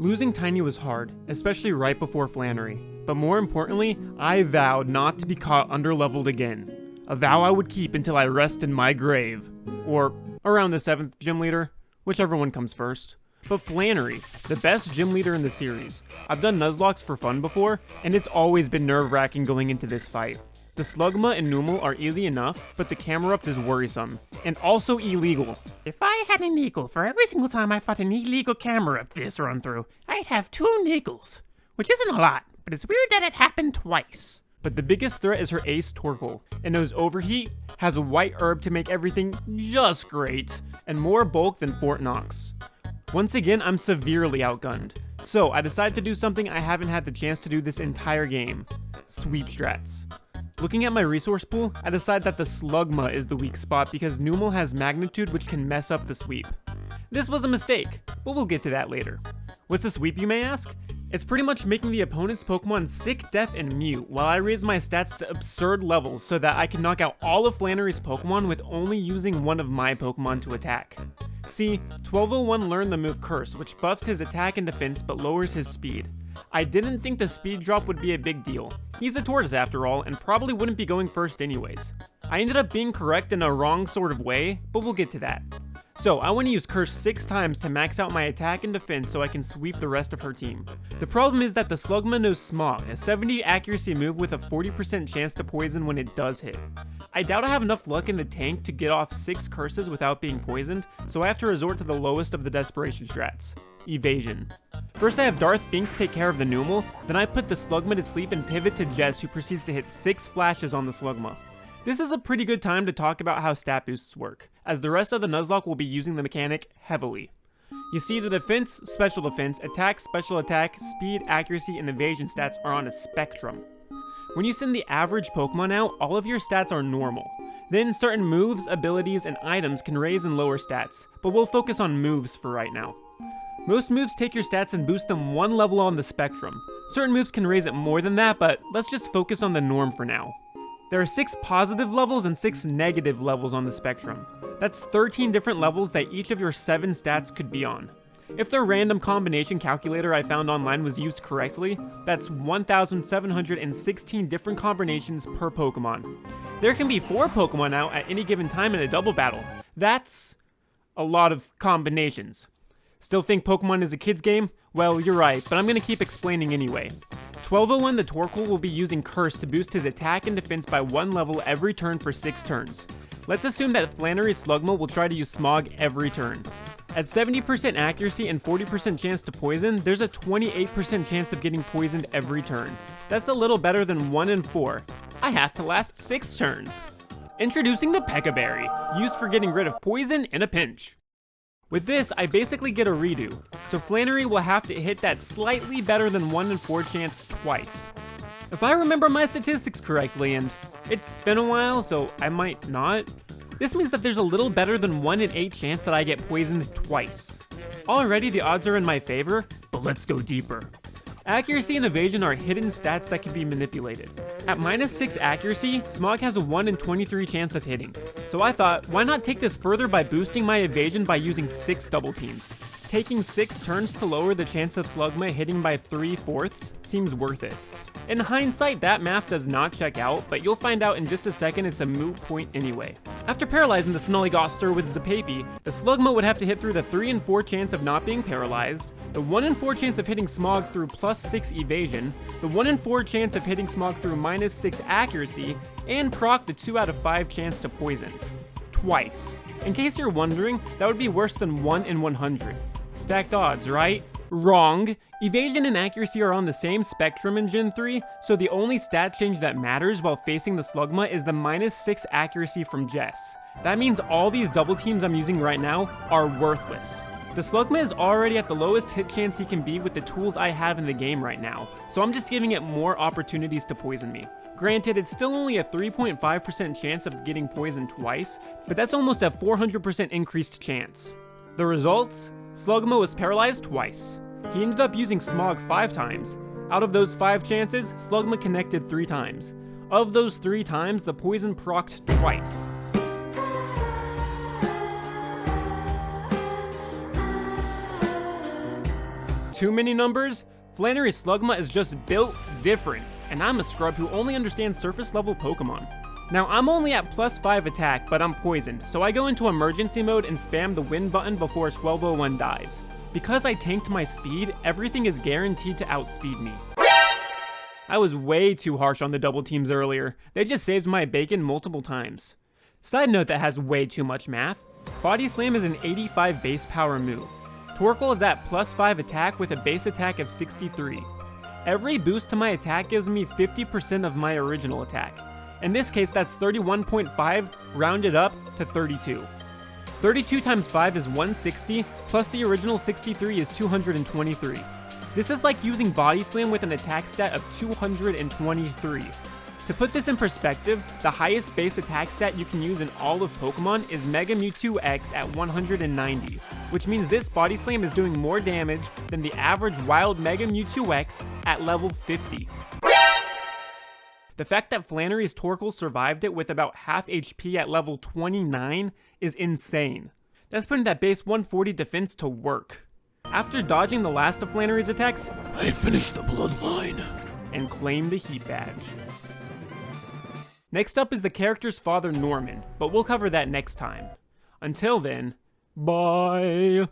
Losing Tiny was hard, especially right before Flannery, but more importantly, I vowed not to be caught underleveled again. A vow I would keep until I rest in my grave. Or around the 7th gym leader, whichever one comes first. But Flannery, the best gym leader in the series. I've done Nuzlocke for fun before, and it's always been nerve-wracking going into this fight. The Slugma and Numel are easy enough, but the camera up is worrisome, and also illegal. If I had an eagle for every single time I fought an illegal camera up this run-through, I'd have 2 nickels. Which isn't a lot, but it's weird that it happened twice. But the biggest threat is her ace Torkoal, and knows Overheat, has a white herb to make everything just great, and more bulk than Fort Knox. Once again, I'm severely outgunned, so I decided to do something I haven't had the chance to do this entire game. Sweep strats. Looking at my resource pool, I decide that the Slugma is the weak spot because Numel has magnitude which can mess up the sweep. This was a mistake, but we'll get to that later. What's a sweep, you may ask? It's pretty much making the opponent's Pokemon sick, deaf, and mute while I raise my stats to absurd levels so that I can knock out all of Flannery's Pokemon with only using one of my Pokemon to attack. See, 1201 learned the move Curse, which buffs his attack and defense but lowers his speed. I didn't think the speed drop would be a big deal. He's a tortoise after all, and probably wouldn't be going first anyways. I ended up being correct in a wrong sort of way, but we'll get to that. So I want to use Curse 6 times to max out my attack and defense so I can sweep the rest of her team. The problem is that the Slugma knows Smog, a 70 accuracy move with a 40% chance to poison when it does hit. I doubt I have enough luck in the tank to get off 6 curses without being poisoned, so I have to resort to the lowest of the desperation strats. Evasion. First I have Darth Binks take care of the Numel, then I put the Slugma to sleep and pivot to Jess, who proceeds to hit 6 flashes on the Slugma. This is a pretty good time to talk about how stat boosts work, as the rest of the Nuzlocke will be using the mechanic heavily. You see, the defense, special defense, attack, special attack, speed, accuracy, and evasion stats are on a spectrum. When you send the average Pokemon out, all of your stats are normal. Then certain moves, abilities, and items can raise and lower stats, but we'll focus on moves for right now. Most moves take your stats and boost them 1 level on the spectrum. Certain moves can raise it more than that, but let's just focus on the norm for now. There are 6 positive levels and 6 negative levels on the spectrum. That's 13 different levels that each of your 7 stats could be on. If the random combination calculator I found online was used correctly, that's 1,716 different combinations per Pokemon. There can be 4 Pokemon out at any given time in a double battle. That's a lot of combinations. Still think Pokemon is a kid's game? Well, you're right, but I'm gonna keep explaining anyway. 1201 the Torkoal will be using Curse to boost his attack and defense by 1 level every turn for 6 turns. Let's assume that Flannery's Slugma will try to use Smog every turn. At 70% accuracy and 40% chance to poison, there's a 28% chance of getting poisoned every turn. That's a little better than 1 in 4. I have to last 6 turns. Introducing the Pekka Berry, used for getting rid of poison in a pinch. With this, I basically get a redo, so Flannery will have to hit that slightly better than 1 in 4 chance twice. If I remember my statistics correctly, and it's been a while, so I might not, this means that there's a little better than 1 in 8 chance that I get poisoned twice. Already the odds are in my favor, but let's go deeper. Accuracy and evasion are hidden stats that can be manipulated. At -6 accuracy, Smog has a 1 in 23 chance of hitting. So I thought, why not take this further by boosting my evasion by using 6 double teams? Taking 6 turns to lower the chance of Slugma hitting by 3/4 seems worth it. In hindsight, that math does not check out, but you'll find out in just a second it's a moot point anyway. After paralyzing the Snollygoster with Zapapi, the Slugma would have to hit through the 3 in 4 chance of not being paralyzed, the 1 in 4 chance of hitting Smog through +6 evasion, the 1 in 4 chance of hitting Smog through -6 accuracy, and proc the 2 out of 5 chance to poison. Twice. In case you're wondering, that would be worse than 1 in 100. Stacked odds, right? Wrong. Evasion and accuracy are on the same spectrum in Gen 3, so the only stat change that matters while facing the Slugma is the -6 accuracy from Jess. That means all these double teams I'm using right now are worthless. The Slugma is already at the lowest hit chance he can be with the tools I have in the game right now, so I'm just giving it more opportunities to poison me. Granted, it's still only a 3.5% chance of getting poisoned twice, but that's almost a 400% increased chance. The results? Slugma was paralyzed twice. He ended up using Smog 5 times. Out of those 5 chances, Slugma connected 3 times. Of those 3 times, the poison procced twice. too many numbers, Flannery Slugma is just built different, and I'm a scrub who only understands surface level Pokemon. Now I'm only at +5 attack, but I'm poisoned, so I go into emergency mode and spam the win button before 1201 dies. Because I tanked my speed, everything is guaranteed to outspeed me. I was way too harsh on the double teams earlier. They just saved my bacon multiple times. Side note that has way too much math. Body Slam is an 85 base power move. Torkoal is at +5 attack with a base attack of 63. Every boost to my attack gives me 50% of my original attack. In this case, that's 31.5 rounded up to 32. 32 times 5 is 160, plus the original 63 is 223. This is like using Body Slam with an attack stat of 223. To put this in perspective, the highest base attack stat you can use in all of Pokemon is Mega Mewtwo X at 190, which means this Body Slam is doing more damage than the average wild Mega Mewtwo X at level 50. The fact that Flannery's Torkoal survived it with about half HP at level 29 is insane. That's putting that base 140 defense to work. After dodging the last of Flannery's attacks, I finished the bloodline and claim the Heat Badge. Next up is the character's father Norman, but we'll cover that next time. Until then, bye!